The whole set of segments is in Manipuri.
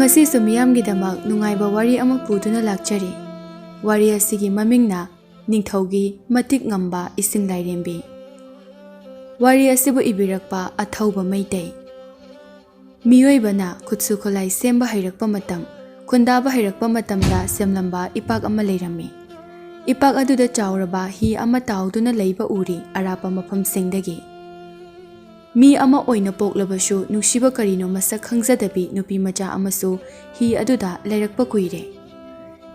Ngasisu miyamgidamak nungaiba wari ama puduna lakchari. Wari asigi mamingna Ningthaugi matik ngamba ising lairembi. Wari asibu ibirakpa athauba maitai. Miyoibana khutsu kholai semba hairakpa matam, khundaba hairakpa matamda semlamba ipak ama leirami. Ipak aduda chauraba hi ama tauduna leiba uri arapa mafamsingdagi. Mi ama oina poklabashu nungsiba karino masak khangzadabi nupi macha amasu hi aduda leirakpa kuire.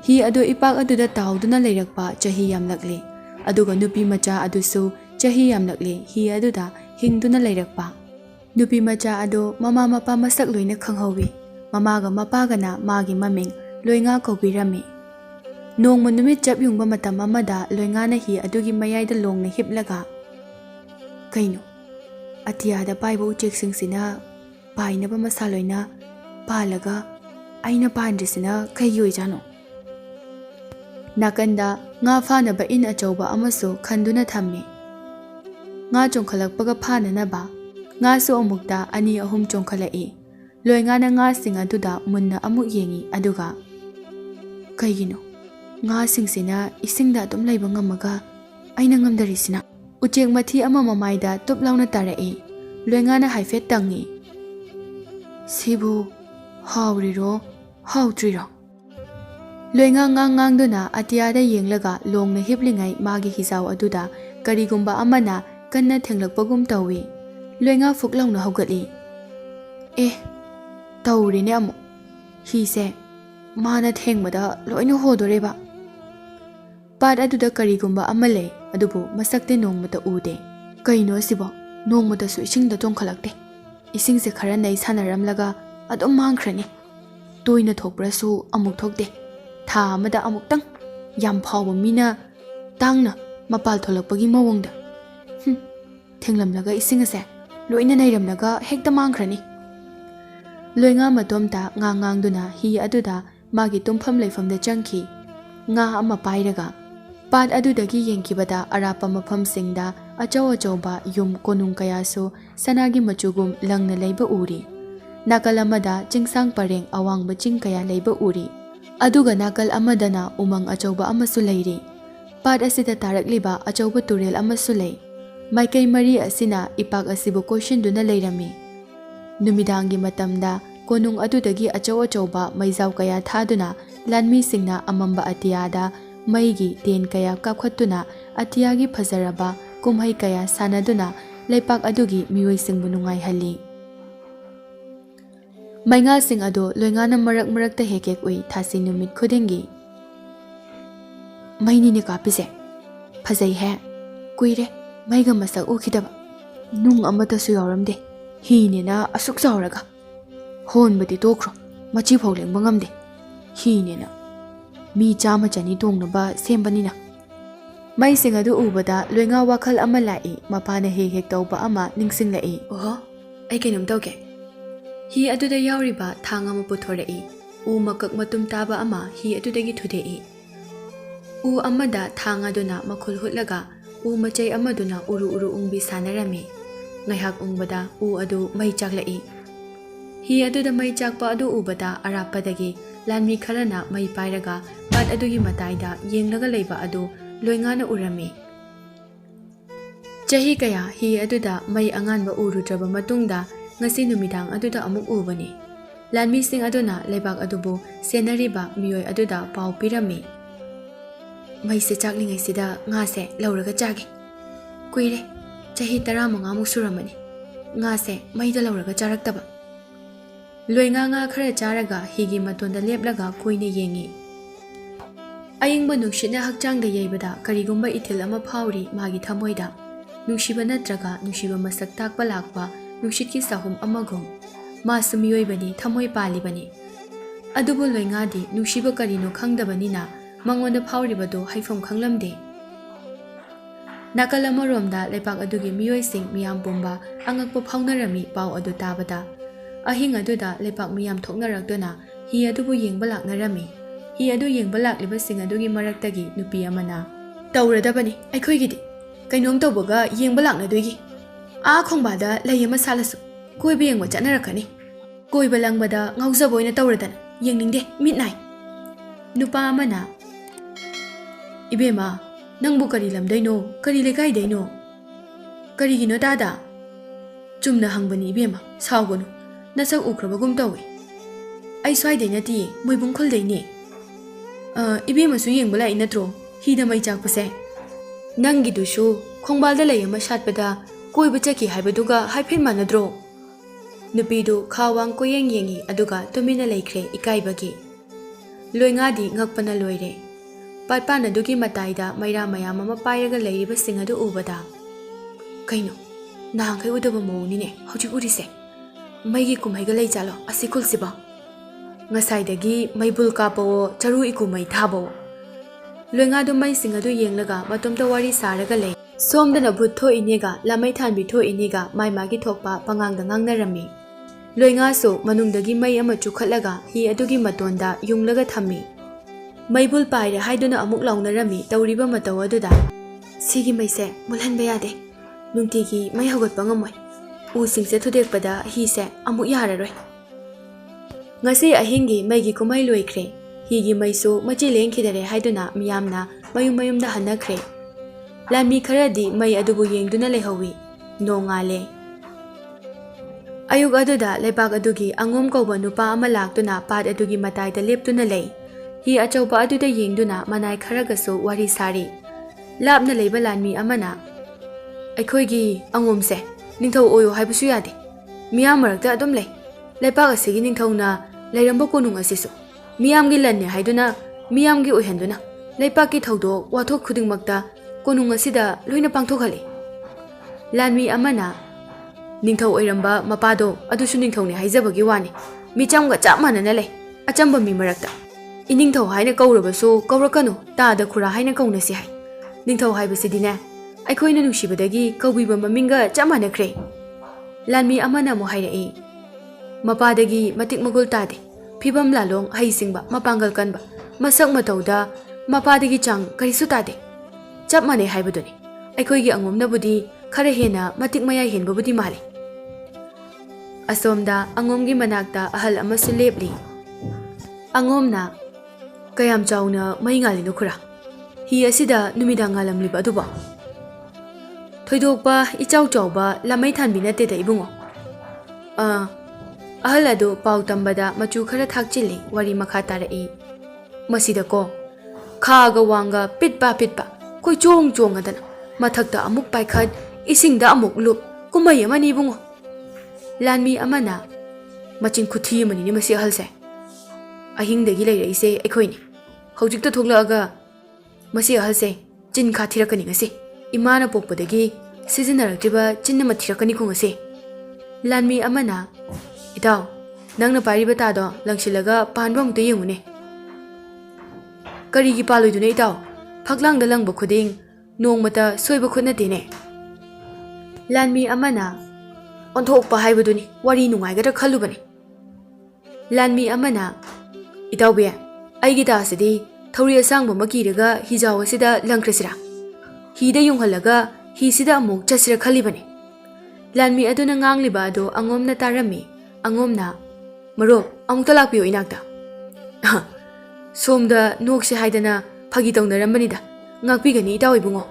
Hi adu ipak aduda tauduna leirakpa chahi yamlakli. Aduga nupi macha adusu chahi yamlakli hi aduda hingduna leirakpa. Nupi macha adu mama mapa masak loina khanghawi. Mamaga mapagana magi maming loinga kaubirami. Nongma numit chap yungba matam amada loingana hi adugi mayaida longna hiplaga. Kaino atiyada paiba ucheksingsina painaba masaloina palaga aina pandrisina kayyoi jano. Nakanda nga fanaba in achauba amasu khanduna thammi. Nga chongkhalakpaga phananaba nga su amukta ani ahum chongkhalai. Loingana nga sing aduda munna amuk yengi aduga kaigino nga singsina isingda dum laiba ngamaga aina ngamdarisina. Uchek mathi ama mamaida tuplauna tarai. Loingana haifet tangi. Sibu hauriro hautriro. Loinga ngang duna atiyada yenglaga longna hiplingai magi hisaw aduda karigumba amana kanna thenglakpagum tawi. Loinga fuklauna haugatli. Taurine amu. Hise mana thengmada loina hodoreba. Pad aduda karigumba amale adubu masakte nongmata ude. Kaino sibo nongmata su isingda tongkhalakte. Isingse khara nai sanaramlaga adum mangkhrani. Toina thokprasu amuk thokde. Tha amada amuktang yam phawba mina tangna mapal tholakpagi mawongda. Thenglamlaga isingase loina nairamlaga hekta mangkhrani. Loinga matomta ngang duna hi aduda magi tumpham leifamda changki. Nga ama pairaga pad adudagi yengkibada arapa mafamsingda achauba yum konung kayasu sanagi machugum langna leiba uri. Nakal amada chingsang pareng awangba ching kaya leiba uri. Aduga nakal amadana umang achauba amasu leiri. Pad asida tarakliba achauba turel amasu lei. Maikai mari asina ipak asibu koshinduna leirami. Numidangi matamda konung adudagi achauba maizau kaya thaduna lanmi singna amamba atiyada maigi ten kaya kapkhatuna atiyagi phazaraba kumhai kaya sanaduna leipak adugi mioi singbu nungai hali. Mainga sing ado loingana marak ta hekek ui thasi numit khudengi. Maini ni kapise. Phazai he. Kuire maiga masak ukhidaba. Nung amata su yawramde. Hi ne na asuk zawraga. Hon bati tokro. Machi phawleng bangamde. Hi ne na. Mi chama chani tongnaba sembani na. Mai sing adu ubada loinga wakhal ama lai mapana hek tawba ama ningsing lai. Oho. Ai kainum tawke. Hi aduda yauriba thanga ma puthorei. U makak matum taba ama hi adudagi thudei. U amada thanga duna makhul hutlaga u machai amaduna uru ungbi sanarami. Ngaihak ungbada u adu mai chaklai. Hi aduda mai chakpa adu ubada arapadagi lanmi kharana mai pairaga pad adugi mataida yenglaga leiba adu loingana urami. Chahi kaya hi aduda mai anganba urudraba matungda ngasi numidang aduda amuk ubani. Lanmi sing aduna leibak adubu senariba miyoi aduda pau pirami. Mai se chaklingai sida nga se lauraga chage. Kuire chahi 15 suramani. Nga se maida lauraga charaktaba. Loinga nga khara charaga higi matonda leplaga kuine yengi. Ayingba nungshina hakchangda yeibada karigumba ithil ama phawri magi thamoida. Nungshiba natraga nungshiba masak takpa lakpa nungshitki sahum amagum. Masu miyoibani thamoi palibani. Adubu loingadi nungshiba karino khangdabanina mangonda phawribado haifam khanglamde. Nakal amaromda leipak adugi miyoising miyam pumba angakpa phawnarami pau adu tabada. Ahing aduda leipak miyam thoknarakduna hi adubu yengba laknarami. Hi adu yengba laklibasing adugi maraktagi nupi amana tawradabani aikhoigidi kainom tawbaga yengba laknadoigi. Khongbada lay ama salasu koiba yengba chanarakani. Koiba langbada ngaujaba oina tawradana yengningde midnight. Nupa amana Ibema nangbu kari lamdaino kari lekaidaino karigino dada chumna hangbani ibema sawgonu nasak ukrabagum tawi ai swaidai nati moibung kholdaine ibema su yengbala inatro hida mai chakpase nangi dusu khongbalda lay ama satpada koiba chaki haibaduga haifin manadro nupidu khawang ko yengi aduga tumina laikre ikaibagi loingadi ngakpana loire patpana dugi mataida maira mayam ama pairaga leiriba singadu ubada kaino nang kai udaba moni ne hoji urise maigi kumaiga lei jalo asikul siba ngasai dagi maibul kapo charu iku mai thabo loinga du mai singadu yenglaga matomta wari saraga lei somdana butho inega lamai thanbi tho inega mai magi thokpa pangangda ngangna rami loinga so manungdagi mai ama chukhatlaga hi adugi matonda yunglaga thammi maibul paire haiduna amuk launa rami tawriba mataw aduda sigi maise mulhanba yade nungtigi mai hogot pangamoi u singse thudekpada hi se amuk yararoi ngasi ahingi maigi kumai loikre higi maiso machi lengkhidare haiduna miyamna mayum da hanakre lami kharadi mai adubu yengduna lehawi nongale ayuk aduda lebak adugi angom kauba nupa ama laktuna pat adugi mataida leptuna lei hi achaupa aduda yengduna manai kharagaso wari sari lapna leiba lanmi amana aikhoigi angomse ningthau oyo haibusu yade miyam marakta adum lei lepak asigi ningthauna leiramba konung asisu miyamgi lanne haiduna miyamgi oihanduna leipaki thaudo wathok khudingmakta konung asida loina pangthokhali lanmi amana ningthau oiramba mapado adusu ningthauni haijabagi wani michamga chap manana lei achamba mi marakta iningthau haina kaurabasu kaurakanu tada khura haina kaunasi hai ningthau haibasidine aikhoina nungsibadagi kaubiba maminga chap manakre lanmi amana mo hairai mapadagi matik magul tade phibam lalong haisingba mapangal kanba masak matauda mapadagi chang karisu tade chap mane haibaduni aikhoigi angomna budi khara hena matik maya henba budi male asomda angomgi manakta ahal amasu lepli angomna kayam chauna mai ngali no khura hi asida numida ngalam liba aduba thoidokpa ichau chauba lamai thanbi nate da ibungo ahal adu pau tambada machu khara thakchili wari makha tarai masida ko khaga wanga pitpa koi chong adana mathakta amuk paikhat isingda amuk lup kumai amani bungo lanmi amana machin khuthi amani ni masi halse ahingdagi leiraise aikhoini hojikta thoglaaga masi halse chin kha thirakani ngase imana pokpadagi sizinarakiba chinna mathirakani ko ngase lanmi amana itaw nangna pariba tado langsilaga panbam te yengune karigi paloidune itaw phaklangda langba khuding nongmata soiba khudna tene lanmi amana onthokpa haibaduni wari nungaigara khalubani lanmi amana itawbe aigi dasidi thauri asangba makiraga hijaw asida langkrasira hida yunghalaga hisida amuk chasira khalibani lanmi aduna ngangliba ado angomna tarami angomna maro amuk talakpiyo inakta somda nokse haidana phagi tawnarambanida ngakpigani itaw ibungo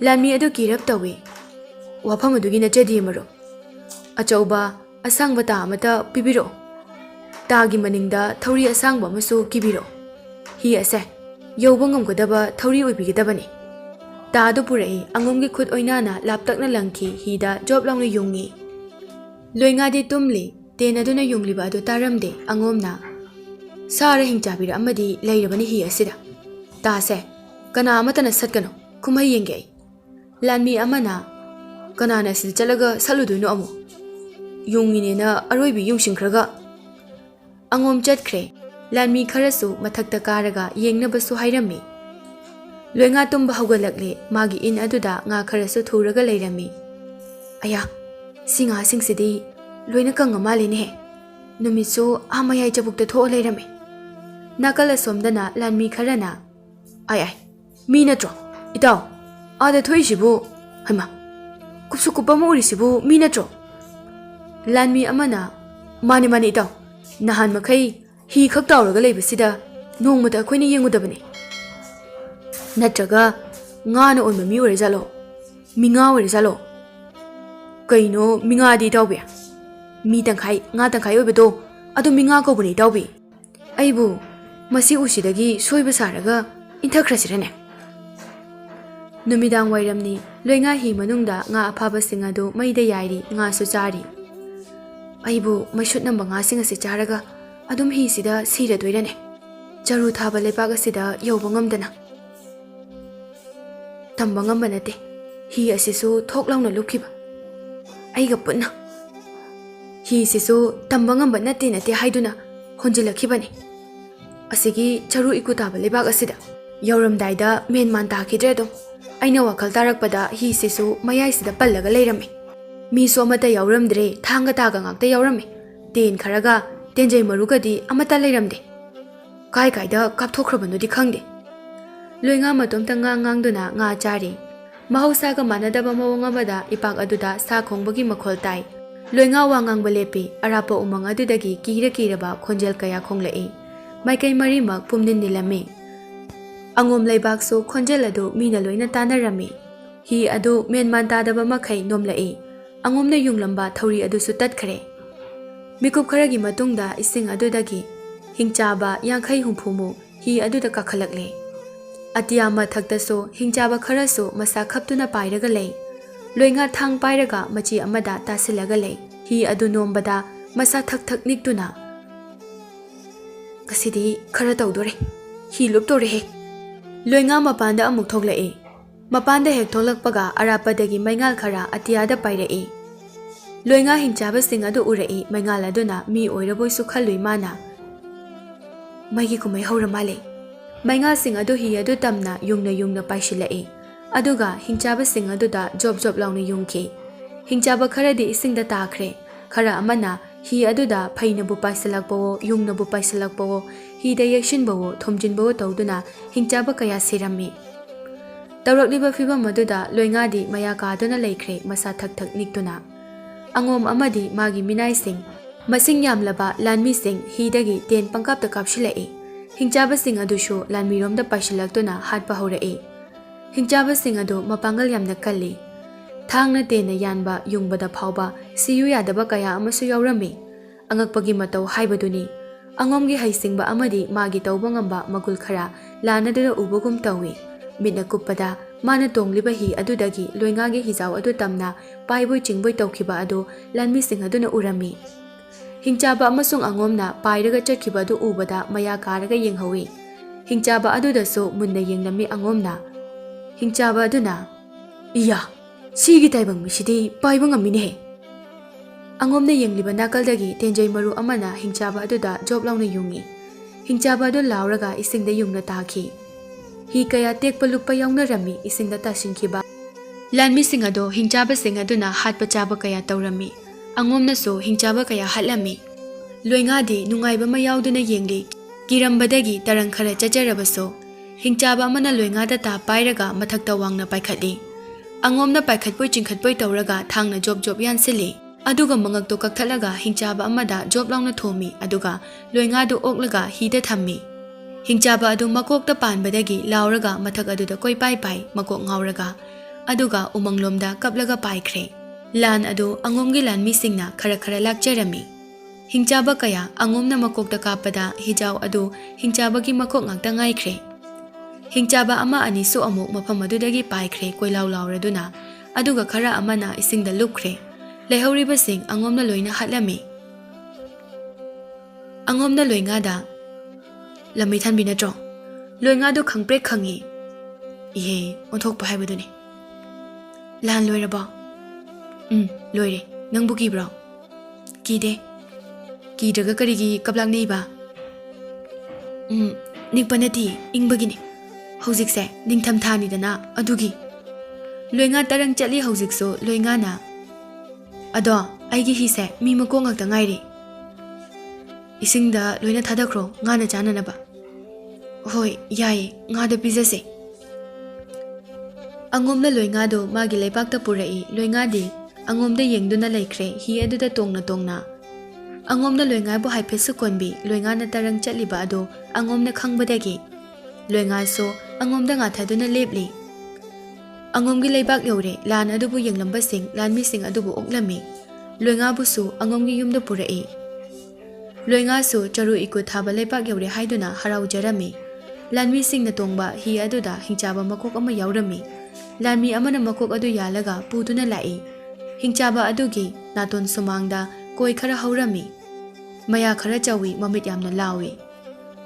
lanmi adu kirap tawi wafam adugi nachadi maro achauba asangba ta amata pibiro tagi maningda thauri asangba masu kibiro hi ase yoba ngamgadaba thauri oibigidabani tadu purai angomgi khut oinana laptakna langki hida job langna yungi loinga de tumli tena duna yungliba adu taramde angomna sara hingchabira amadi leirabani hi asida tase kana amatana satkano kumai yenge lanmi amana kanana sil chalaga saluduino amu yungine na aroibi yungsingkhraga angom chatkhre lanmi kharasu mathakta karaga yengnabasu hairami loinga tumba hogalakle magi in aduda nga kharasu thuraga leirami aya singa singsidi loina kanga malene numitsu amayai chabukta tho leirami nakala somdana lanmi kharana ai mi natro itaw ada thoisibu hama kupsu kupama urisibu mi natro lanmi amana Mani mani itaw. Nahan makai hi khak tawraga leibasida nongmata akhoi ni yengudabani. Natraga nga na onma mi ore jalo. Minga ore jalo. Kaino minga di tawbe. Mi tangkhai obedo adu minga ko buni tawbe. Aibu masi usidagi soiba saraga inthakhrasirane. Numidang wairamni loinga hi manungda nga aphaba singa do maida yairi nga su chari. Aibu maishut namba nga singa se charaga adum hi sida sira doirane. Charu thaba lepaga sida yauba ngamdana. Tamba ngamba nate hi asisu thoklauna lukhiba. Aiga punna. Hi sisu tamba ngamba nate haiduna honjilakhibani. Asigi charu iku thaba lepaga sida yauramdaida menman takhidre dum. Aina wakal tarakpada hi sisu mayai sida pallaga leirame. Mi so amata yauramdre thanga taga ngakta yaurame. Ten kharaga tenjai marugadi amata leiramde. Kai kaida kapthokhrabanu di khangde. Loinga matomta ngang duna nga chari. Mahausaga manadaba mawong amada ipak aduda sa khongbagi makhol tai. Loinga wangang balepi arapa umang adudagi kira ba khonjel kaya khonglai. Maikai marimak pumnin nilame. Angom laibak so khonjel adu mina loina tanarami. Hi adu menman tadaba makai nomlai. Angom na yunglamba thauri adu su tatkhare. Mikup kharagi matungda ising adudagi hingchaba yankhai humpumu hi aduda kakhalakle. Atiyama thakta so hingchaba khara so masa khaptuna pairaga lei. Loinga thang pairaga machi amada tasilaga lei. Hi adu nombada masa thak niktuna. Kasidi khara tawdore. Hi luptore he. Loinga mapanda amuk thoklai. Mapanda hek tholakpaga arapadagi maingal khara atiyada pairai. Loinga hingchaba sing adu urai maingal aduna mi oiraboi su khalui mana. Maigi kumai hauramale. Maingal sing adu hi adu tamna yungna paishilai. Aduga hingchaba sing adu da job launa yungki. Hingchaba khara di isingda takhre. Khara amana hi adu da phaina bu paisalakpawo yungna bu paisalakpawo hi da yakshinbawo thomjinbawo tawduna hingchaba kaya sirami. Tawrakliba fibam aduda loinga di maya kaduna laikre masa thak niktuna. Angom amadi magi minai sing masing yamlaba lanmi sing hidagi ten pangkap ta kapshilai. Hingchaba sing adu shu lanmi romda paishilaktuna hatpa horai. Hingchaba sing adu mapangal yamna kalli. Thangna tena yanba yungbada phawba siyu yadaba kaya amasu yaurami. Angakpagi matau haibaduni. Angomgi haisingba amadi magi tawba ngamba magul khara lanadura ubugum tawi. Midna kuppada mana tongliba hi adudagi loingagi hijaw adu tamna paiboi chingboi tawkhiba adu lanmi sing aduna urami. Hingchaba amasung angomna pairaga chakhiba adu ubada maya karaga yenghawi. Hingchaba adudasu munna yenglami angomna. Hingchaba aduna iya sigi taibang misidi paibang amine he. Angomna yengliba nakaldagi tenjai maru amana hingchaba aduda job launa yungi. Hingchaba adu lauraga isingda yungna takhi. Hi kaya tekpa lukpa yauna rami isingda tashinkhiba. Lanmi sing ado hingchaba sing aduna hatpa chaba kaya tawrami. Angomna so hingchaba kaya hatlami. Loinga di nungaiba mayauduna yengli. Kirambadagi tarang khara chacharabaso. Hingchaba amana loinga da ta pairaga mathakta wangna paikhatli. Angomna paikhatpoi chingkhatpoi tawraga thangna job yansili. Aduga mangakto kakthalaga hingchaba amada job launa thomi aduga loinga do oklaga hida thammi. Hingchaba adu makokta panbadagi lauraga mathak aduda koi pai makok ngauraga aduga umanglomda kaplaga paikhre. Lan adu angomgi lanmi singna khara lakjarami. Hingchaba kaya angomna makokta kapada hijaw adu hingchabagi makok ngakta ngaikhre. Hingchaba ama ani su amuk mafam adudagi paikhre koilaw lauraduna aduga khara amana isingda lukkhre. Lehauriba sing angomna loina hatlami. Angomna loingada lamai thanbi natro. Loinga do khangprek khangi. Ihe onthokpa haibaduni. Lan loiraba. Loire. Nangbu kibra. Kide. Kidaga karigi kaplak neiba. Nikpanati ingbagini. Haujikse ningtham thani dana adugi. Loinga tarang chali haujikso loinga na. Ado aigi hise mi mako ngakta ngairi. Isingda loina thadakro ngana chananaba. Hoi yai ngada pizase. Angomna loinga do magi leipakta purai loinga di angomda yengduna laikre hi aduda tongna. ꯑꯉꯣꯝꯅ ꯂꯣꯏꯉꯥꯕꯨ ꯍꯥꯏꯐꯦꯠ ꯁꯨꯀꯣꯟꯕꯤ ꯂꯣꯏꯉꯥꯅ ꯇꯔꯪ ꯆꯠꯂꯤꯕ ꯑꯗꯨ ꯑꯉꯣꯝꯅ ꯈꯪꯕꯗꯒꯤ ꯂꯣꯏꯉꯥꯁꯨ ꯑꯉꯣꯝꯗ ꯉꯥꯊꯗꯨꯅ ꯂꯦꯞꯂꯤ꯫ ꯑꯉꯣꯝꯒꯤ ꯂꯩꯕꯥꯛ ꯌꯧꯔꯦ ꯂꯥꯟ ꯑꯗꯨꯕꯨ ꯌꯦꯡꯂꯝꯕꯁꯤꯡ ꯂꯥꯟꯃꯤꯁꯤꯡ ꯑꯗꯨꯕꯨ ꯑꯣꯛꯂꯝꯃꯤ꯫ ꯂꯣꯏꯉꯥꯕꯨꯁꯨ ꯑꯉꯣꯝꯒꯤ ꯌꯨꯝꯗ ꯄꯨꯔꯛꯏ꯫ ꯂꯣꯏꯉꯥꯁꯨ ꯆꯔꯨ ꯏꯀꯨ ꯊꯥꯕ ꯂꯩꯕꯥꯛ ꯌꯧꯔꯦ ꯍꯥꯏꯗꯨꯅ ꯍꯔꯥꯎꯖꯔꯝꯃꯤ꯫ ꯂꯥꯟꯃꯤꯁꯤꯡꯅ ꯇꯣꯡꯕ ꯍꯤ ꯑꯗꯨꯗ ꯍꯤꯡꯆꯥꯕ ꯃꯀꯣꯛ ꯑꯃ ꯌꯥꯎꯔꯝꯃꯤ꯫ ꯂꯥꯟꯃꯤ ꯑꯃꯅ ꯃꯀꯣꯛ ꯑꯗꯨ ꯌꯥꯜꯂꯒ ꯄꯨꯗꯨꯅ ꯂꯥꯛꯏ꯫ ꯍꯤꯡꯆꯥꯕ ꯑꯗꯨꯒꯤ ꯅꯥꯇꯣꯟ ꯁꯨꯃꯥꯡꯗ ꯀꯣꯏ ꯈꯔ ꯍꯧꯔꯝꯃꯤ꯫ ꯃꯌꯥ ꯈꯔ ꯆꯥꯎꯏ ꯃꯃꯤꯠ ꯌꯥꯝꯅ ꯂꯥꯎꯏ꯫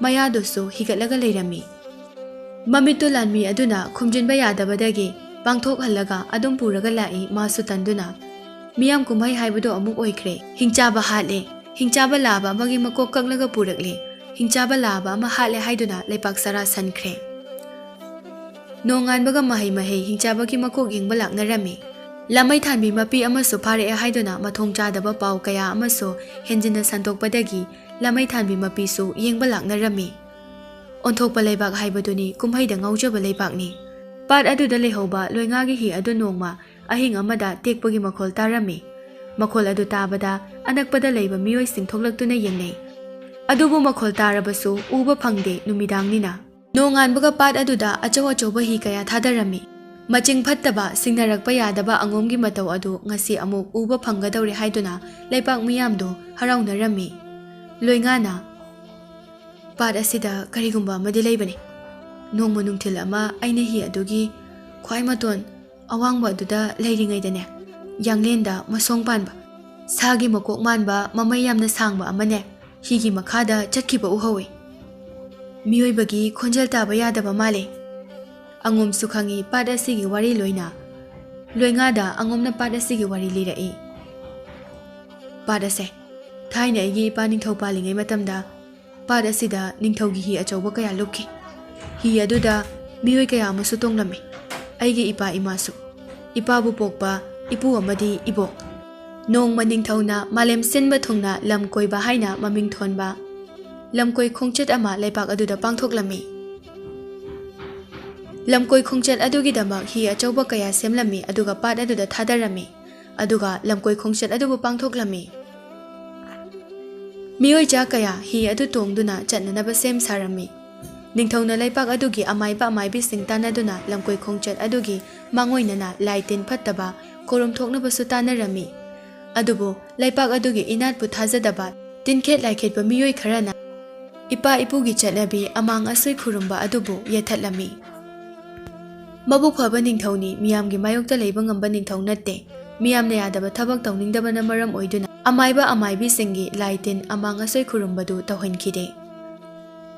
ꯃꯌꯥꯗꯨꯁꯨ ꯍꯤꯒꯠꯂꯒ ꯂꯩꯔꯝꯃꯤ꯫ ꯃꯃꯤꯠꯇꯨ ꯂꯥꯟꯃꯤ ꯑꯗꯨꯅ ꯈꯨꯝꯖꯤꯟꯕ ꯌꯥꯗꯕꯗꯒꯤ ꯄꯥꯡꯊꯣꯛꯍꯜꯂꯒ ꯑꯗꯨꯝ ꯄꯨꯔꯒ ꯂꯥꯛꯏ ꯃꯥꯁꯨ ꯇꯟꯗꯨꯅ꯫ ꯃꯤꯌꯥꯝ ꯀꯨꯝꯍꯩ ꯍꯥꯏꯕꯗꯣ ꯑꯃꯨꯛ ꯑꯣꯏꯈ꯭ꯔꯦ꯫ ꯍꯤꯡꯆꯥꯕ ꯍꯥꯠꯂꯦ꯫ ꯍꯤꯡꯆꯥꯕ ꯂꯥꯕ ꯑꯃꯒꯤ ꯃꯀꯣꯛ ꯀꯛꯂꯒ ꯄꯨꯔꯛꯂꯦ꯫ ꯍꯤꯡꯆꯥꯕ ꯂꯥꯕ ꯑꯃ ꯍꯥꯠꯂꯦ ꯍꯥꯏꯗꯨꯅ ꯂꯩꯄꯥꯛ ꯁꯔꯥ ꯁꯟꯈ꯭ꯔꯦ꯫ ꯅꯣꯡꯉꯥꯟꯕꯒ ꯃꯍꯩ ꯍꯤꯡꯆꯥꯕꯒꯤ ꯃꯀꯣꯛ ꯌꯦꯡꯕ ꯂꯥꯛꯅꯔꯝꯃꯤ꯫ ꯂꯥꯃꯩ ꯊꯥꯟꯕꯤ ꯃꯄꯤ ꯑꯃꯁꯨ ꯐꯥꯔꯛꯑꯦ ꯍꯥꯏꯗꯨꯅ ꯃꯊꯣꯡ ꯆꯥꯗꯕ ꯄꯥꯎ ꯀꯌꯥ ꯑꯃꯁꯨ ꯍꯦꯟꯖꯤꯟꯅ ꯁꯟꯗꯣꯛꯄꯗꯒꯤ ꯂꯥꯃꯩ ꯊꯥꯟꯕꯤ ꯃꯄꯤꯁꯨ ꯌꯦꯡꯕ ꯂꯥꯛꯅꯔꯝꯃꯤ꯫ ꯑꯣꯟꯊꯣꯛꯄ ꯂꯩꯕꯥꯛ ꯍꯥꯏꯕꯗꯨꯅꯤ ꯀꯨꯝꯍꯩꯗ ꯉꯥꯎꯖꯕ ꯂꯩꯕꯥꯛꯅꯤ꯫ ꯄꯥꯠ ꯑꯗꯨꯗ ꯂꯩꯍꯧꯕ ꯂꯣꯏꯉꯥꯒꯤ ꯍꯤ ꯑꯗꯨ ꯅꯣꯡꯃ ꯑꯍꯤꯡ ꯑꯃꯗ ꯇꯦꯛꯄꯒꯤ ꯃꯈꯣꯜ ꯇꯥꯔꯝꯃꯤ꯫ ꯃꯈꯣꯜ ꯑꯗꯨ ꯇꯥꯕꯗ ꯑꯅꯛꯄꯗ ꯂꯩꯕ ꯃꯤꯑꯣꯏꯁꯤꯡ ꯊꯣꯛꯂꯛꯇꯨꯅ ꯌꯦꯡꯅꯩ꯫ ꯑꯗꯨꯕꯨ ꯃꯈꯣꯜ ꯇꯥꯔꯕꯁꯨ ꯎꯕ ꯐꯪꯗꯦ ꯅꯨꯃꯤꯗꯥꯡꯅꯤꯅ꯫ ꯅꯣꯡꯉꯥꯟꯕꯒ ꯄꯥꯠ ꯑꯗꯨꯗ ꯑꯆꯧ ꯑꯆꯧꯕ ꯍꯤ ꯀꯌꯥ ꯊꯥꯗꯔꯝꯃꯤ꯫ ꯃꯆꯤꯡ ꯐꯠꯇꯕ ꯁꯤꯡꯅꯔꯛꯄ ꯌꯥꯗꯕ ꯑꯉꯣꯝꯒꯤ ꯃꯇꯧ ꯑꯗꯨ ꯉꯁꯤ ꯑꯃꯨꯛ ꯎꯕ ꯐꯪꯒꯗꯧꯔꯦ ꯍꯥꯏꯗꯨꯅ ꯂꯩꯄꯥꯛ ꯃꯤꯌꯥꯝꯗꯨ ꯍꯔꯥꯎꯅꯔꯝꯃꯤ꯫ ꯂꯣꯏꯉꯥꯅ ꯄꯥꯠ ꯑꯁꯤꯗ ꯀꯔꯤꯒꯨꯝꯕ ꯑꯃꯗꯤ ꯂꯩꯕꯅꯤ꯫ ꯅꯣꯡꯃ ꯅꯨꯡꯊꯤꯜ ꯑꯃ ꯑꯩꯅ ꯍꯤ ꯑꯗꯨꯒꯤ ꯈ꯭ꯋꯥꯏ ꯃꯇꯣꯟ ꯑꯋꯥꯡꯕ ꯑꯗꯨꯗ ꯂꯩꯔꯤꯉꯩꯗꯅꯦ ꯌꯥꯡꯂꯦꯟꯗ ꯃꯁꯣꯡ ꯄꯥꯟꯕ ꯁꯥꯒꯤ ꯃꯀꯣꯛ ꯃꯥꯟꯕ ꯃꯃꯩ ꯌꯥꯝꯅ ꯁꯥꯡꯕ ꯑꯃꯅꯦ ꯍꯤꯒꯤ ꯃꯈꯥꯗ ꯆꯠꯈꯤꯕ ꯎꯍꯧꯏ꯫ ꯃꯤꯑꯣꯏꯕꯒꯤ ꯈꯣꯟꯖꯦꯜ ꯇꯥꯕ ꯌꯥꯗꯕ ꯃꯥꯜꯂꯦ꯫ ꯑꯉꯣꯝꯁꯨ ꯈꯪꯏ ꯄꯥꯠ ꯑꯁꯤꯒꯤ ꯋꯥꯔꯤ ꯂꯣꯏꯅ꯫ ꯂꯣꯏꯉꯥꯗ ꯑꯉꯣꯝꯅ ꯄꯥꯠ ꯑꯁꯤꯒꯤ ꯋꯥꯔꯤ ꯂꯤꯔꯛꯏ꯫ ꯄꯥꯠ ꯑꯁꯦ ꯊꯥꯏꯅ ꯑꯩꯒꯤ ꯏꯄꯥ ꯅꯤꯡꯊꯧ ꯄꯥꯜꯂꯤꯉꯩ ꯃꯇꯝꯗ ꯄꯥꯠ ꯑꯁꯤꯗ ꯅꯤꯡꯊꯧꯒꯤ ꯍꯤ ꯑꯆꯧꯕ ꯀꯌꯥ ꯂꯨꯞꯈꯤ꯫ ꯍꯤ ꯑꯗꯨꯗ ꯃꯤꯑꯣꯏ ꯀꯌా ꯑꯃꯁꯨ ꯇꯣꯡꯂꯝꯃꯤ꯫ ꯑꯩꯒꯤ ꯏꯄꯥ ꯏꯃꯥꯁꯨ꯫ ꯏꯄꯥꯕꯨ ꯄꯣꯛꯄ ꯏꯄꯨ ꯑꯃꯗꯤ ꯏꯕꯣꯛ꯫ ꯅꯣꯡꯃ ꯅꯤꯡꯊꯧꯅ ꯃꯥꯂꯦꯝ ꯁꯤꯟꯕ ꯊꯨꯡꯅ ꯂꯝ ꯀꯣꯏꯕ ꯍꯥꯏꯅ ꯃꯃꯤꯡ ꯊꯣꯟꯕ ꯂꯝꯀꯣꯏ ꯈꯣꯡꯆꯠ ꯑꯃ ꯂꯩꯄꯥꯛ ꯑꯗꯨꯗ ꯄꯥꯡꯊꯣꯛꯂꯝꯃꯤ꯫ ꯂꯝꯀꯣꯏ ꯈꯣꯡꯆꯠ ꯑꯗꯨꯒꯤꯗꯃꯛ ꯍꯤ ꯑꯆꯧꯕ kaya ꯁꯦꯝꯂꯝꯃꯤ ꯑꯗꯨꯒ ꯄꯥꯠ ꯑꯗꯨꯗ ꯊꯥꯗꯔꯝꯃꯤ ꯑꯗꯨꯒ ꯂꯝꯀꯣꯏ ꯈꯣꯡꯆꯠ ꯑꯗꯨꯕꯨ ꯄꯥꯡꯊꯣꯛꯂꯝꯃꯤ꯫ ꯃꯤꯑꯣꯏꯆꯥ kaya हि ꯑꯗꯨ ꯇꯣꯡꯗꯨꯅ ꯆꯠꯅꯅꯕ ꯁꯦꯝ ꯁꯥꯔꯝꯃꯤ꯫ ꯅꯤꯡꯊꯧꯅ ꯂꯩꯄꯥꯛ ꯑꯗꯨꯒꯤ ꯑꯃꯥꯏꯕ ꯑꯃꯥꯏꯕꯤꯁꯤꯡ ꯇꯥꯟꯅꯗꯨꯅ ꯂꯝꯀꯣꯏ ꯈꯣꯡꯆꯠ ꯑꯗꯨꯒꯤ ꯃꯥꯡꯑꯣꯏꯅꯅ ꯂꯥꯏ ꯇꯤꯟ ꯐꯠꯇꯕ ꯈꯨꯔꯨꯝ ꯊꯣꯛꯅꯕꯁꯨ ꯇꯥꯟꯅꯔꯝꯃꯤ꯫ ꯑꯗꯨꯕꯨ ꯂꯩꯄꯥꯛ ꯑꯗꯨꯒꯤ ꯏꯅꯥꯠꯄꯨ ꯊꯥꯖꯗꯕ ꯇꯤꯟꯈꯦꯠ ꯂꯥꯏꯈꯦꯠꯄ ꯃꯤꯑꯣꯏ ꯈꯔꯅ ꯏꯄꯥ ꯏꯄꯨꯒꯤ ꯆꯠꯅꯕꯤ ꯑꯃꯥꯡ ꯑꯁꯣꯏ ꯈꯨꯔꯨꯝꯕ ꯑꯗꯨꯕꯨ ꯌꯦꯠꯊꯠꯂꯝꯃꯤ꯫ ꯃꯕꯨꯛ ꯐꯕ ꯅꯤꯡꯊꯧꯅꯤ ꯃꯤꯌꯥꯝꯒꯤ ꯃꯥꯌꯣꯛꯇ ꯂꯩꯕ ꯉꯝꯕ ꯅꯤꯡꯊꯧ ꯅꯠꯇꯦ꯫ ꯃꯤꯌꯥꯝꯅ ꯌꯥꯗꯕ ꯊꯕꯛ ꯇꯧꯅꯤꯡꯗꯕꯅ ꯃꯔꯝ ꯑꯣꯏꯗꯨꯅ ꯑꯃꯥꯏꯕ ꯑꯃꯥꯏꯕꯤꯁꯤꯡꯒꯤ ꯂꯥꯏ ꯇꯤꯟ ꯑꯃꯥꯡ ꯑꯁꯣꯏ ꯈꯨꯔꯨꯝꯕꯗꯨ ꯇꯧꯍꯟꯈꯤꯗꯦ꯫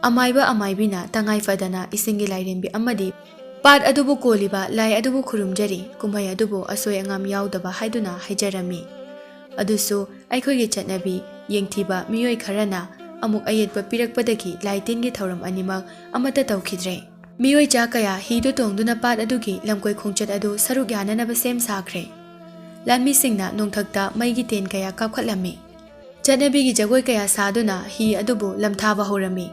ꯑꯃꯥꯏꯕ ꯑꯃꯥꯏꯕꯤꯅ ꯇꯉꯥꯏ ꯐꯗꯅ ꯏꯁꯤꯡꯒꯤ ꯂꯥꯏꯔꯦꯝꯕꯤ ꯑꯃꯗꯤ ꯄꯥꯠ ꯑꯗꯨꯕꯨ ꯀꯣꯜꯂꯤꯕ ꯂꯥꯏ ꯑꯗꯨꯕꯨ ꯈꯨꯔꯨꯝꯖꯔꯤ ꯀꯨꯝꯍꯩ ꯑꯗꯨꯕꯨ ꯑꯁꯣꯏ ꯑꯉꯥꯝ ꯌꯥꯎꯗꯕ ꯍꯥꯏꯗꯨꯅ ꯍꯥꯏꯖꯔꯝꯃꯤ꯫ ꯑꯗꯨꯁꯨ ꯑꯩꯈꯣꯏꯒꯤ ꯆꯠꯅꯕꯤ ꯌꯦꯡꯊꯤꯕ ꯃꯤꯑꯣꯏ ꯈꯔꯅ ꯑꯃꯨꯛ ꯑꯌꯦꯠꯄ ꯄꯤꯔꯛꯄꯗꯒꯤ ꯂꯥꯏ ꯇꯤꯟꯒꯤ ꯊꯧꯔꯝ ꯑꯅꯤꯃꯛ ꯑꯃꯠꯇ ꯇꯧꯈꯤꯗ꯭ꯔꯦ꯫ ꯃꯤꯑꯣꯏꯆꯥ kaya ꯍꯤꯗꯨ ꯇꯣꯡꯗꯨꯅ ꯄꯥꯠ ꯑꯗꯨꯒꯤ ꯂꯝꯀꯣꯏ ꯈꯣꯡꯆꯠ ꯑꯗꯨ ꯁꯔꯨꯛ ꯌꯥꯅꯅꯕ ꯁꯦꯝ ꯁꯥꯈ꯭ꯔꯦ꯫ ꯂꯥꯟꯃꯤꯁꯤꯡꯅ ꯅꯣꯡꯊꯛꯇ ꯃꯩꯒꯤ ꯇꯦꯟ kaya ꯀꯥꯞꯈꯠꯂꯝꯃꯤ꯫ ꯆꯠꯅꯕꯤꯒꯤ ꯖꯒꯣꯏ kaya ꯁꯥꯗꯨꯅ हि ꯑꯗꯨꯕꯨ ꯂꯝꯊꯥꯕ ꯍꯧꯔꯝꯃꯤ꯫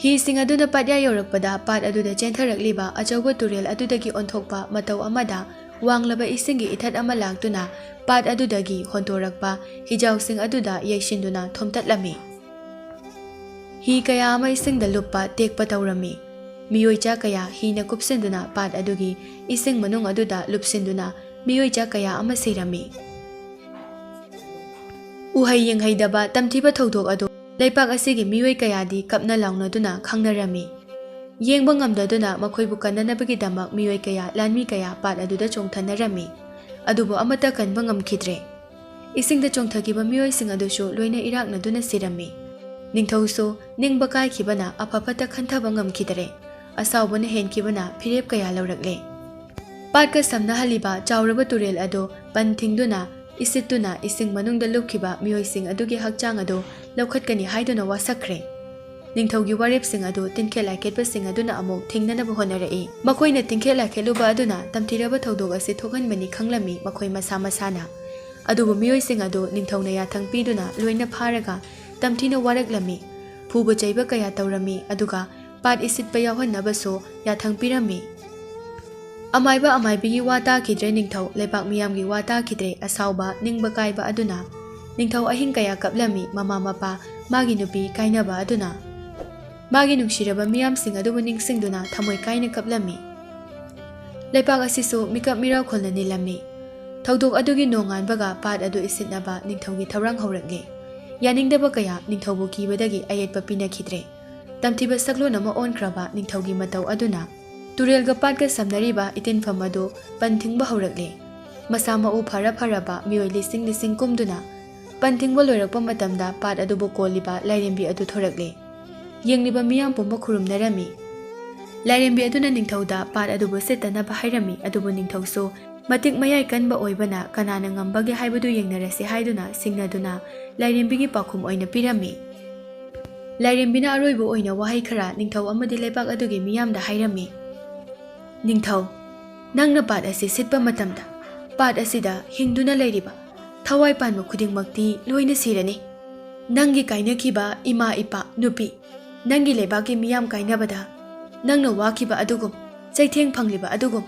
ꯍꯤꯁꯤꯡ ꯑꯗꯨꯅ ꯄꯥꯠꯌꯥ ꯌꯧꯔꯛꯄꯗ ꯄꯥꯠ ꯑꯗꯨꯗ ꯆꯦꯟꯊꯔꯛꯂꯤꯕ ꯑꯆꯧꯕ ꯇꯨꯔꯦꯜ ꯑꯗꯨꯗꯒꯤ ꯑꯣꯟꯊꯣꯛꯄ ꯃꯇꯧ ꯑꯃꯗ ꯋꯥꯡꯂꯕ ꯏꯁꯤꯡꯒꯤ ꯏꯊꯠ ꯑꯃ ꯂꯥꯛꯇꯨꯅ ꯄꯥꯠ ꯑꯗꯨꯗꯒꯤ ꯍꯣꯟꯇꯣꯔꯛꯄ ꯍꯤꯖꯥꯎꯁꯤꯡ ꯑꯗꯨꯗ ꯌꯩꯁꯤꯟꯗꯨꯅ ꯊꯣꯝꯇꯠꯂꯝꯃꯤ꯫ हि kaya ꯑꯃ ꯏꯁꯤꯡꯗ ꯂꯨꯞꯄ ꯇꯦꯛꯄ ꯇꯧꯔꯝꯃꯤ꯫ ꯃꯤꯑꯣꯏꯆꯥ kaya ꯍꯤꯅ ꯀꯨꯞꯁꯤꯟꯗꯨꯅ ꯄꯥꯠ ꯑꯗꯨꯒꯤ ꯏꯁꯤꯡ ꯃꯅꯨꯡ ꯑꯗꯨꯗ ꯂꯨꯞꯁꯤꯟꯗꯨꯅ ꯃꯤꯑꯣꯏꯆꯥ kaya ꯑꯃ ꯁꯤꯔꯝꯃꯤ꯫ ꯎꯍꯩ ꯌꯦꯡꯍꯩꯗꯕ ꯇꯝꯊꯤꯕ ꯊꯧꯗꯣꯛ ꯑꯗꯨ ꯂꯩꯄꯥꯛ ꯑꯁꯤꯒꯤ ꯃꯤꯑꯣꯏ kayadi ꯀꯞꯅ ꯂꯥꯎꯅꯗꯨꯅ ꯈꯪꯅꯔꯝꯃꯤ꯫ ꯌꯦꯡꯕ ꯉꯝꯗꯗꯨꯅ ꯃꯈꯣꯏꯕꯨ ꯀꯟꯅꯅꯕꯒꯤꯗꯃꯛ ꯃꯤꯑꯣꯏ kaya ꯂꯥꯟꯃꯤ kaya ꯄꯥꯠ ꯑꯗꯨꯗ ꯆꯣꯡꯊꯅꯔꯝꯃꯤ ꯑꯗꯨꯕꯨ ꯑꯃꯠꯇ ꯀꯟꯕ ꯉꯝꯈꯤꯗ꯭ꯔꯦ꯫ ꯏꯁꯤꯡꯗ ꯆꯣꯡꯊꯈꯤꯕ ꯃꯤꯑꯣꯏꯁꯤꯡ ꯑꯗꯨꯁꯨ ꯂꯣꯏꯅ ꯏꯔꯥꯛꯅꯗꯨꯅ ꯁꯤꯔꯝꯃꯤ꯫ ꯅꯤꯡꯊꯧꯁꯨ ꯅꯤꯡꯕ ꯀꯥꯏꯈꯤꯕꯅ ꯑꯐ ꯐꯠꯇ ꯈꯟꯊꯕ ꯉꯝꯈꯤꯗ꯭ꯔꯦ꯫ ꯑꯁꯥꯎꯕꯅ ꯍꯦꯟꯈꯤꯕꯅ ꯐꯤꯔꯦꯞ kaya ꯂꯧꯔꯛꯂꯦ꯫ ꯄꯥꯠꯀ ꯁꯝꯅꯍꯜꯂꯤꯕ ꯆꯥꯎꯔꯕ ꯇꯨꯔꯦꯜ ꯑꯗꯨ ꯄꯟ ꯊꯤꯡꯗꯨꯅ ꯏꯁꯤꯠꯇꯨꯅ ꯏꯁꯤꯡ ꯃꯅꯨꯡꯗ ꯂꯨꯞꯈꯤꯕ ꯃꯤꯑꯣꯏꯁꯤꯡ ꯑꯗꯨꯒꯤ ꯍꯛꯆꯥꯡ ꯑꯗꯨ ꯂꯧꯈꯠꯀꯅꯤ ꯍꯥꯏꯗꯨꯅ ꯋꯥꯁꯛꯈ꯭ꯔꯦ꯫ ꯅꯤꯡꯊꯧꯒꯤ ꯋꯥꯔꯦꯞꯁꯤꯡ ꯑꯗꯨ ꯇꯤꯟꯈꯦꯠ ꯂꯥꯏꯈꯦꯠꯄꯁꯤꯡ ꯑꯗꯨꯅ ꯑꯃꯨꯛ ꯊꯤꯡꯅꯅꯕ ꯍꯣꯠꯅꯔꯛꯏ꯫ ꯃꯈꯣꯏꯅ ꯇꯤꯟꯈꯦꯠ ꯂꯥꯏꯈꯦꯠꯂꯨꯕ ꯑꯗꯨꯅ ꯇꯝꯊꯤꯔꯕ ꯊꯧꯗꯣꯛ ꯑꯁꯤ ꯊꯣꯛꯍꯟꯕꯅꯤ ꯈꯪꯂꯝꯃꯤ ꯃꯈꯣꯏ ꯃꯁꯥ ꯃꯁꯥꯅ꯫ ꯑꯗꯨꯕꯨ ꯃꯤꯑꯣꯏꯁꯤꯡ ꯑꯗꯨ ꯅꯤꯡꯊꯧꯅ ꯌꯥꯊꯪ ꯄꯤꯗꯨꯅ ꯂꯣꯏꯅ ꯐꯥꯔꯒ ꯇꯝꯊꯤꯅ ꯋꯥꯔꯛꯂꯝꯃꯤ꯫ ꯐꯨꯕ ꯆꯩꯕ kaya ꯇꯧꯔꯝꯃꯤ ꯑꯗꯨꯒ ꯄꯥꯠ ꯏꯁꯤꯠꯄ ꯌꯥꯎꯍꯟꯅꯕꯁꯨ ꯌꯥꯊꯪ ꯄꯤꯔꯝꯃꯤ꯫ ꯑꯃꯥꯏꯕ ꯑꯃꯥꯏꯕꯤꯒꯤ ꯋꯥ ꯇꯥꯈꯤꯗ꯭ꯔꯦ ꯅꯤꯡꯊꯧ ꯂꯩꯄꯥꯛ ꯃꯤꯌꯥꯝꯒꯤ ꯋꯥ ꯇꯥꯈꯤꯗ꯭ꯔꯦ ꯑꯁꯥꯎꯕ ꯅꯤꯡꯕ ꯀꯥꯏꯕ ꯑꯗꯨꯅ Ningthau ahing kaya kaplami mama mapa magi nupi kainaba aduna. Magi nungsiraba miyamsing adubu ningsingduna thamoi kaina kaplami. Leipak asisu mikap miraw kholna nilami. Thaudok adugi nonganbaga pat adu isitnaba ningthaugi thaurang haurakle. Yaningdaba kaya ningthaubu kibadagi ayetpa pinakhidre. Tamthiba saklon ama onkraba ningthaugi matau aduna turelga patga samnariba itinfam adu panthingba haurakle. Masa mau phara pharaba mioi lising kumduna panthingba loirakpa matamda pat adubu koliba lairembi adu thorakle. Yengliba miyam pumba khurumnarami. Lairembi aduna ningthauda pat adubu setanaba hairami adubu ningthauso matik mayai kanba oibana kanana ngambage haibadu yengnarasi haiduna singnaduna lairembigi pakhum oina pirami. Lairembina aroibu oina wahai khara ningthau amadi leipak adugi miyamda hairami. Ningthau, nangna pat asi sitpa matamda pat asida hingduna lairiba thawai panba khudingmakti loina sirani. Nangi kainakiba ima ipa nupi nangi leibaki miyam kainabada nangna wakiba adugum chaitheng phangliba adugum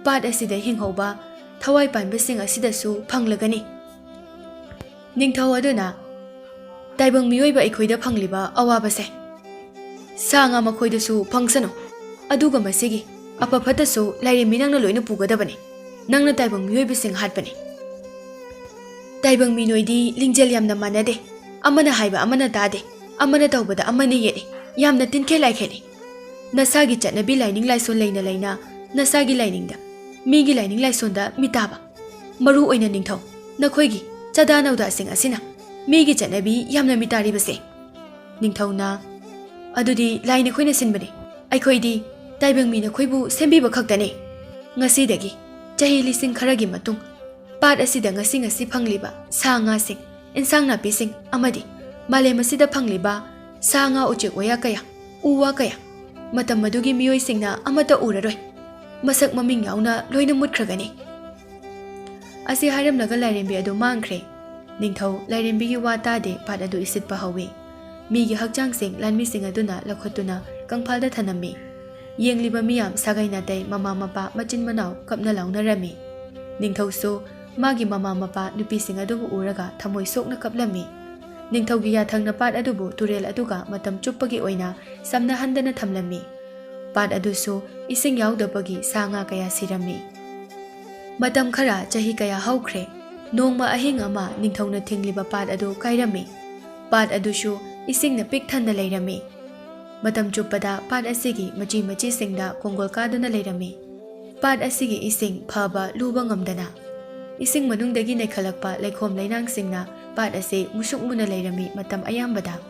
pat asida hinghoba thawai panbasing asidasu phanglagani. Ningthau aduna taibang miyoiba ikhoida phangliba awabase sanga makhoidasu phangsano aduga masigi apafatasu lairembi nangna loina pugadabani nangna taibang miyoibasing hatbani. Taibang minoidi lingjel yamna manade amana haiba amana tade amana tawbada amana yedi yamna tinke laikheli. Nasagi chatnabi laining laison leina nasagi lainingda migi laining laisonda mitaba maru oina ningthau nakhoigi chada nauda sing asina migi chatnabi yamna mitari base. Ningthauna adudi laina khoina sinbani aikhoidi taibang mina khoibu sembiba khaktani. Ngasidagi chahi lising kharagi matung pat asida ngasi phangliba sa nga sing insang na pising amadi malem asida phangliba sa nga uchek waya kaya uwa kaya matam madugi miyoi singna amata uraroi masak maming yauna loina mutkragani. Asi hairam naga lairembi adu mangkhre. Ningthau lairembi gi wa tade pat adu isitpa hawi. Migi hakchang sing lanmi sing aduna lakhotuna kangphalda thanami. Yengliba miyam sagaina tai mama mapa machin manau kapna launa rami. Ningthau so magi mama mapa nupi sing adubu uraga thamoi sokna kaplami. Ningthau gi yathangna pat adubu turel aduga matam chuppagi oina samna handana thamlami. Pat aduso ising yaudabagi sanga kaya sirami. Matam khara chahi kaya haukhre nongma ahing ama ningthauna thingliba pat adu kairami. Pat aduso ising na pik thanda leirami. Matam chuppada pat asigi machi singda kongol kaduna leirami. Pat asigi ising phaba luba ngamdana. Ising manungdagi naikhalakpa laikhom lainang singna pat ase musuk muna leirami matam ayambada.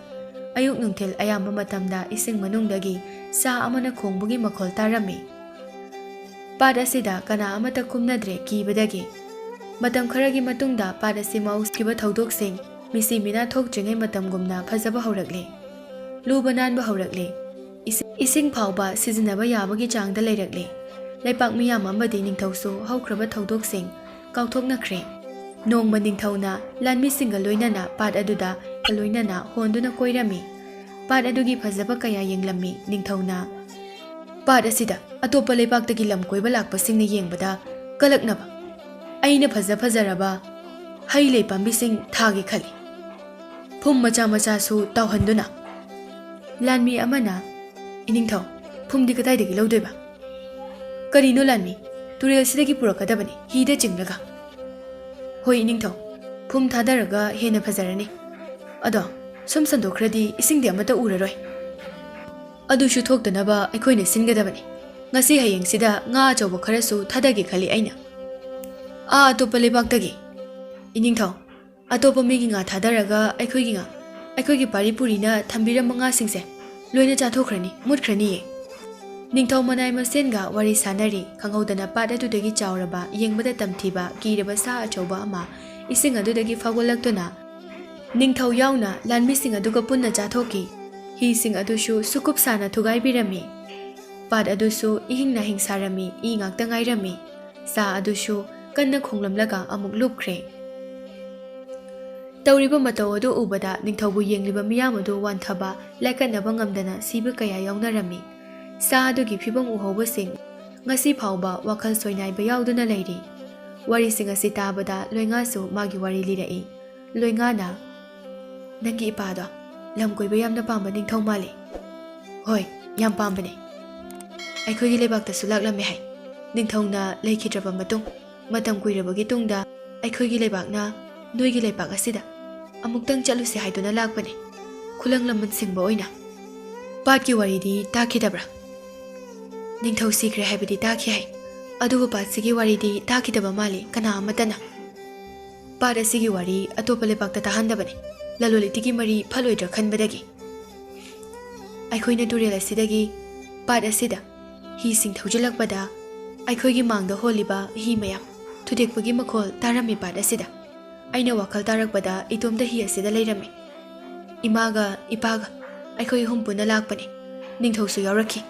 Ayuk nungthil ayamba matamda ising manungdagi sa amana khongbugi makhol tarami. Pat asida kana amata kumnadre kibadagi. Matam kharagi matungda pat ase mauskiba thaudok sing misi mina thokjingai matam gumna phajaba haurakle. Luba nanba haurakle. Ising phauba sizinaba yabagi changda leirakle. Leipak miyam amadi ningthauso haukraba thaudok sing kauthoknakre. Nongma ningthauna lanmi singa loinana pat aduda loinana honduna koirami. Pat adugi phajaba kaya yenglami ningthauna. Pat asida atopa leipaktagi lam koiba lakpa singna yengbada kalaknaba. Aina phajaraba hai leipambi sing thagi khali. Phum macha su tawhanduna. Lanmi amana iningthau phumdi kadaidagi laudoiba. Karino lanmi turel sidagi purakadabani hida chinglaga. Hoi iningthau phum thadaraga hena phajarani. Ado sum sandokhradi isingdi amata uraroi. Adushu thoktanaba aikhoina singadabani. Ngasi hayeng sida nga achoba kharasu thadagi khali aina. Atopa leibaktagi iningthau atopa migi nga thadaraga aikhoigi paripurina thambiramba nga singse loina chathokhrani mutkhrani ye. Ningthau manai masenga wari sanari khanghodana pat adudagi chawraba yengbada tamthiba kiraba sa achoba ama ising adudagi fagolaktuna ningthau yauna lanmi sing aduga punna chathoki hi sing adushu sukup sana thugai birami. Pat adusu ihing na hingsarami I ngakta ngairami sa adushu kanna khonglamlaga amuk lupkhre. Tauriba matau adu ubada ningthaubu yengliba miyam adu wanthaba laikanaba ngamdana siba kaya yaunarami. Sa adugi phibam uhobasing ngasi phauba wakhal soinaiba yauduna leiri. Wari sing asi tabada loingasu magi wari lirai. ꯂꯣꯏꯉꯥꯅ ꯅꯪꯒꯤ ꯏꯄꯥꯗꯣ ꯂꯝ ꯀꯣꯏꯕ ꯌꯥꯝꯅ ꯄꯥꯝꯕ ꯅꯤꯡꯊꯧ ꯃꯥꯜꯂꯤ꯫ ꯍꯣꯏ, ꯌꯥꯝ ꯄꯥꯝꯕꯅꯦ꯫ ꯑꯩꯈꯣꯏꯒꯤ ꯂꯩꯕꯥꯛꯇꯁꯨ ꯂꯥꯛꯂꯝꯃꯦ ꯍꯥꯏ꯫ ꯅꯤꯡꯊꯧꯅ ꯂꯩꯈꯤꯗ꯭ꯔꯕ ꯃꯇꯨꯡ ꯃꯇꯝ ꯀꯨꯏꯔꯕꯒꯤ ꯇꯨꯡꯗ ꯑꯩꯈꯣꯏꯒꯤ ꯂꯩꯕꯥꯛꯅ ꯅꯣꯏꯒꯤ ꯂꯩꯕꯥꯛ ꯑꯁꯤꯗ ꯑꯃꯨꯛꯇꯪ ꯆꯠꯂꯨꯁꯤ ꯍꯥꯏꯗꯨꯅ ꯂꯥꯛꯄꯅꯦ, ꯈꯨꯂꯪ ꯂꯃꯟ ꯁꯤꯡꯕ ꯑꯣꯏꯅ꯫ ꯄꯥꯠꯀꯤ ꯋꯥꯔꯤꯗꯤ ꯇꯥꯈꯤꯗꯕ꯭ꯔꯥ? ꯅꯤꯡꯊꯧ ꯁꯤꯈ꯭ꯔꯦ ꯍꯥꯏꯕꯗꯤ ꯇꯥꯈꯤ ꯍꯥꯏ, ꯑꯗꯨꯕꯨ ꯄꯥꯠꯁꯤꯒꯤ ꯋꯥꯔꯤꯗꯤ ꯇꯥꯈꯤꯗꯕ ꯃꯥꯜꯂꯤ ꯀꯅꯥ ꯑꯃꯠꯇꯅ꯫ ꯄꯥꯠ ꯑꯁꯤꯒꯤ ꯋꯥꯔꯤ ꯑꯇꯣꯞꯄ ꯂꯩꯕꯥꯛꯇ ꯇꯥꯍꯟꯗꯕꯅꯤ, ꯂꯂꯣꯟ ꯏꯇꯤꯛꯀꯤ ꯃꯔꯤ ꯐꯠꯂꯣꯏꯗ꯭ꯔꯥ ꯈꯟꯕꯗꯒꯤ꯫ ꯑꯩꯈꯣꯏꯅ ꯇꯨꯔꯦꯜ ꯑꯁꯤꯗꯒꯤ ꯄꯥꯠ ꯑꯁꯤꯗ ꯍꯤꯁꯤꯡ ꯊꯧꯖꯤꯜꯂꯛꯄꯗ ꯑꯩꯈꯣꯏꯒꯤ ꯃꯥꯡꯗ ꯍꯣꯜꯂꯤꯕ ꯍꯤ ꯃꯌꯥꯝ ꯊꯨꯗꯦꯛꯄꯒꯤ ꯃꯈꯣꯜ ꯇꯥꯔꯝꯃꯤ ꯄꯥꯠ ꯑꯁꯤꯗ꯫ ꯑꯩꯅ ꯋꯥꯈꯜ ꯇꯥꯔꯛꯄꯗ ꯏꯇꯣꯝꯇ ꯍꯤ ꯑꯁꯤꯗ ꯂꯩꯔꯝꯃꯤ꯫ ꯏꯃꯥꯒ ꯏꯄꯥꯒ ꯑꯩꯈꯣꯏ ꯑꯍꯨꯝ ꯄꯨꯟꯅ ꯂꯥꯛꯄꯅꯤ, ꯅꯤꯡꯊꯧꯁꯨ ꯌꯥꯎꯔꯛꯈꯤ,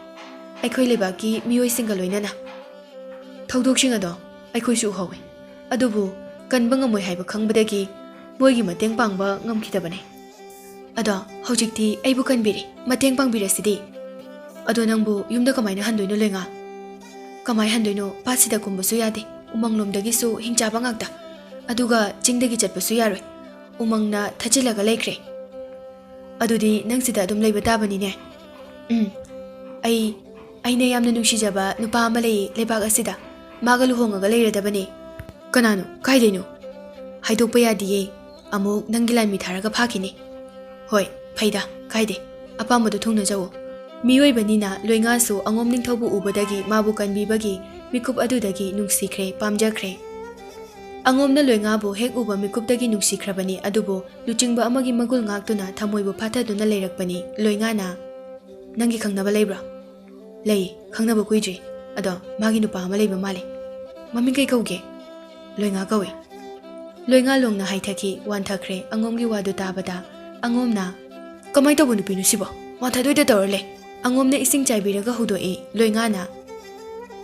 ꯑꯩꯈꯣꯏ ꯂꯩꯕꯥꯛꯀꯤ ꯃꯤꯑꯣꯏꯁꯤꯡꯒ ꯂꯣꯏꯅꯅ꯫ ꯊꯧꯗꯣꯛꯁꯤꯡ ꯑꯗꯣ ꯑꯩꯈꯣꯏꯁꯨ ꯎꯍꯧꯏ, ꯑꯗꯨꯕꯨ ꯀꯟꯕ ꯉꯝꯃꯣꯏ ꯍꯥꯏꯕ ꯈꯪꯕꯗꯒꯤ ꯃꯣꯏꯒꯤ ꯃꯇꯦꯡ ꯄꯥꯡꯕ ꯉꯝꯈꯤꯗꯕꯅꯦ꯫ ꯑꯗꯣ ꯍꯧꯖꯤꯛꯇꯤ ꯑꯩꯕꯨ ꯀꯟꯕꯤꯔꯤ, ꯃꯇꯦꯡ ꯄꯥꯡꯕꯤꯔꯁꯤꯗꯤ꯫ ꯑꯗꯣ ꯅꯪꯕꯨ ꯌꯨꯝꯗ ꯀꯃꯥꯏꯅ ꯍꯟꯗꯣꯏꯅꯣ ꯂꯣꯏꯉꯥ? ꯀꯃꯥꯏ ꯍꯟꯗꯣꯏꯅꯣ? ꯄꯥꯠꯁꯤꯗ ꯀꯨꯝꯕꯁꯨ ꯌꯥꯗꯦ, ꯎꯃꯪꯂꯣꯝꯗꯒꯤꯁꯨ ꯍꯤꯡꯆꯥꯕ ꯉꯥꯛꯇ, ꯑꯗꯨꯒ ꯆꯤꯡꯗꯒꯤ ꯆꯠꯄꯁꯨ ꯌꯥꯔꯣꯏ, ꯎꯃꯪꯅ ꯊꯠꯆꯤꯜꯂꯒ ꯂꯩꯈ꯭ꯔꯦ꯫ ꯑꯗꯨꯗꯤ ꯅꯪ ꯁꯤꯗ ꯑꯗꯨꯝ ꯂꯩꯕ ꯇꯥꯕꯅꯤꯅꯦ꯫ ꯑꯩꯅ ꯌꯥꯝꯅ ꯅꯨꯡꯁꯤꯖꯕ ꯅꯨꯄꯥ ꯑꯃ ꯂꯩꯌꯦ ꯂꯩꯕꯥꯛ ꯑꯁꯤꯗ, ꯃꯥꯒ ꯂꯨꯍꯣꯡꯉꯒ ꯂꯩꯔꯗꯕꯅꯦ꯫ ꯀꯅꯥꯅꯣ? ꯀꯥꯏꯗꯩꯅꯣ? ꯍꯥꯏꯗꯣꯛꯄ ꯌꯥꯗꯤꯌꯦ, ꯑꯃꯨꯛ ꯅꯪꯒꯤ ꯂꯥꯟꯃꯤ ꯊꯥꯔꯒ ꯐꯥꯈꯤꯅꯤ꯫ ꯍꯣꯏ, ꯐꯩꯗ, ꯀꯥꯏꯗꯦ, ꯑꯄꯥꯝꯕꯗꯣ ꯊꯨꯡꯅꯖꯧꯋꯣ꯫ ꯃꯤꯑꯣꯏꯕꯅꯤꯅ ꯂꯣꯏꯉꯥꯁꯨ ꯑꯉꯣꯝ ꯅꯤꯡꯊꯧꯕꯨ ꯎꯕꯗꯒꯤ ꯃꯥꯕꯨ ꯀꯟꯕꯤꯕꯒꯤ ꯃꯤꯀꯨꯞ ꯑꯗꯨꯗꯒꯤ ꯅꯨꯡꯁꯤꯈ꯭ꯔꯦ, ꯄꯥꯝꯖꯈ꯭ꯔꯦ꯫ ꯑꯉꯣꯝꯅ ꯂꯣꯏꯉꯥꯕꯨ ꯍꯦꯛ ꯎꯕ ꯃꯤꯀꯨꯞꯇꯒꯤ ꯅꯨꯡꯁꯤꯈ꯭ꯔꯕꯅꯤ, ꯑꯗꯨꯕꯨ ꯂꯨꯆꯤꯡꯕ ꯑꯃꯒꯤ ꯃꯒꯨꯜ ꯉꯥꯛꯇꯨꯅ ꯊꯃꯣꯏꯕꯨ ꯐꯥꯊꯗꯨꯅ ꯂꯩꯔꯛꯄꯅꯤ ꯂꯣꯏꯉꯥꯅ꯫ ꯅꯪꯒꯤ ꯈꯪꯅꯕ ꯂꯩꯕ꯭ꯔꯣ? ꯂꯩ, ꯈꯪꯅꯕ ꯀꯨꯏꯗ꯭ꯔꯤ, ꯑꯗꯣ ꯃꯥꯒꯤ ꯅꯨꯄꯥ ꯑꯃ ꯂꯩꯕ ꯃꯥꯜꯂꯤ꯫ ꯃꯃꯤꯡ ꯀꯩ ꯀꯧꯒꯦ? ꯂꯣꯏꯉꯥ ꯀꯧꯏ꯫ ꯂꯣꯏꯉꯥ ꯂꯣꯡꯅ ꯍꯥꯏꯊꯈꯤ, ꯋꯥꯟꯊꯈ꯭ꯔꯦ ꯑꯉꯣꯝꯒꯤ ꯋꯥꯗꯨ ꯇꯥꯕꯗ꯫ ꯑꯉꯣꯝꯅ, ꯀꯃꯥꯏ ꯇꯧꯕ ꯅꯨꯄꯤꯅꯣ ꯁꯤꯕꯣ? ꯋꯥꯟꯊꯗꯣꯏꯗ ꯇꯧꯔ ꯂꯩ꯫ ꯑꯉꯣꯝꯅ ꯏꯁꯤꯡ ꯆꯥꯏꯕꯤꯔꯒ ꯍꯧꯗꯣꯛꯏ ꯂꯣꯏꯉꯥꯅ꯫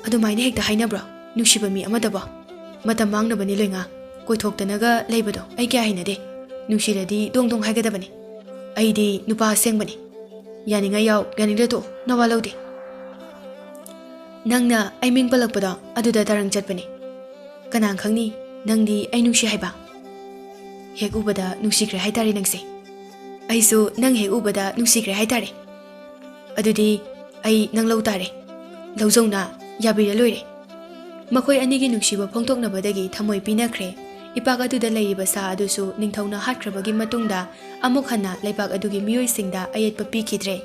ꯑꯗꯨꯃꯥꯏꯅ ꯍꯦꯛꯇ ꯍꯥꯏꯅꯕ꯭ꯔꯣ ꯅꯨꯡꯁꯤꯕ ꯃꯤ ꯑꯃꯗꯕꯣ? ꯃꯇꯝ ꯃꯥꯡꯅꯕꯅꯤ ꯂꯣꯏꯉꯥ, ꯀꯣꯏꯊꯣꯛꯇꯅꯒ ꯂꯩꯕꯗꯣ ꯑꯩ ꯀꯌꯥ ꯍꯩꯅꯗꯦ꯫ ꯅꯨꯡꯁꯤꯔꯗꯤ ꯗꯣꯡ ꯗꯣꯡ ꯍꯥꯏꯒꯗꯕꯅꯤ꯫ ꯑꯩꯗꯤ ꯅꯨꯄꯥ ꯑꯁꯦꯡꯕꯅꯤ, ꯌꯥꯅꯤꯡꯉꯥꯏ ꯌꯥꯎ, ꯌꯥꯅꯤꯡꯗ ꯇꯣꯛꯎ, ꯅꯋꯥ ꯂꯧꯗꯦ꯫ ꯅꯪꯅ ꯑꯩ ꯃꯤꯡ ꯄꯜꯂꯛꯄꯗꯣ ꯑꯗꯨꯗ ꯇꯔꯪ ꯆꯠꯄꯅꯤ꯫ ꯀꯅꯥ ꯈꯪꯅꯤ ꯅꯪꯗꯤ ꯑꯩ ꯅꯨꯡꯁꯤ ꯍꯥꯏꯕ? ꯍꯦꯛ ꯎꯕꯗ ꯅꯨꯡꯁꯤꯈ꯭ꯔꯦ ꯍꯥꯏꯇꯥꯔꯦ ꯅꯪꯁꯦ꯫ ꯑꯩꯁꯨ ꯅꯪ ꯍꯦꯛ ꯎꯕꯗ ꯅꯨꯡꯁꯤꯈ꯭ꯔꯦ ꯍꯥꯏꯇꯥꯔꯦ꯫ ꯑꯗꯨꯗꯤ ꯑꯩ ꯅꯪ ꯂꯧ ꯇꯥꯔꯦ, ꯂꯧꯖꯧꯅ, ꯌꯥꯕꯤꯔ ꯂꯣꯏꯔꯦ꯫ ꯃꯈꯣꯏ ꯑꯅꯤꯒꯤ ꯅꯨꯡꯁꯤꯕ ꯐꯣꯡꯗꯣꯛꯅꯕꯗꯒꯤ ꯊꯃꯣꯏ ꯄꯤꯅꯈ꯭ꯔꯦ꯫ ꯏꯄꯥꯛ ꯑꯗꯨꯗ ꯂꯩꯔꯤꯕ ꯁꯥ ꯑꯗꯨꯁꯨ ꯅꯤꯡꯊꯧꯅ ꯍꯥꯠꯈ꯭ꯔꯕꯒꯤ ꯃꯇꯨꯡꯗ ꯑꯃꯨꯛ ꯍꯟꯅ ꯂꯩꯕꯥꯛ ꯑꯗꯨꯒꯤ ꯃꯤꯑꯣꯏꯁꯤꯡꯗ ꯑꯌꯦꯠꯄ ꯄꯤꯈꯤꯗ꯭ꯔꯦ꯫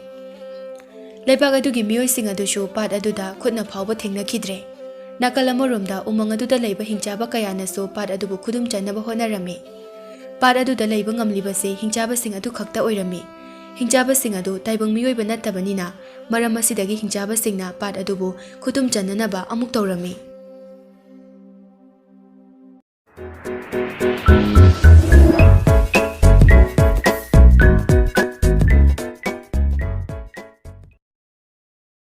ꯂꯩꯕꯥꯛ ꯑꯗꯨꯒꯤ ꯃꯤꯑꯣꯏꯁꯤꯡ ꯑꯗꯨꯁꯨ ꯄꯥꯠ ꯑꯗꯨꯗ ꯈꯨꯠꯅ ꯐꯥꯎꯕ ꯊꯦꯡꯅꯈꯤꯗ꯭ꯔꯦ꯫ ꯅꯥꯀꯜ ꯑꯃꯔꯣꯝꯗ ꯎꯃꯪ ꯑꯗꯨꯗ ꯂꯩꯕ ꯍꯤꯡꯆꯥꯕ ꯀꯌꯥꯅꯁꯨ ꯄꯥꯠ ꯑꯗꯨꯕꯨ ꯈꯨꯗꯨꯝ ꯆꯟꯅꯕ ꯍꯣꯠꯅꯔꯝꯃꯤ꯫ ꯄꯥꯠ ꯑꯗꯨꯗ ꯂꯩꯕ ꯉꯝꯂꯤꯕꯁꯤ ꯍꯤꯡꯆꯥꯕꯁꯤꯡ ꯑꯗꯨ ꯈꯛꯇ ꯑꯣꯏꯔꯝꯃꯤ꯫ ꯍꯤꯡꯆꯥꯕꯁꯤꯡ ꯑꯗꯨ ꯇꯥꯏꯕꯪ ꯃꯤꯑꯣꯏꯕ ꯅꯠꯇꯕꯅꯤꯅ ꯃꯔꯝ ꯑꯁꯤꯗꯒꯤ ꯍꯤꯡꯆꯥꯕꯁꯤꯡꯅ ꯄꯥꯠ ꯑꯗꯨꯕꯨ ꯈꯨꯗꯨꯝ ꯆꯟꯅꯅꯕ ꯑꯃꯨꯛ ꯇꯧꯔꯝꯃꯤ꯫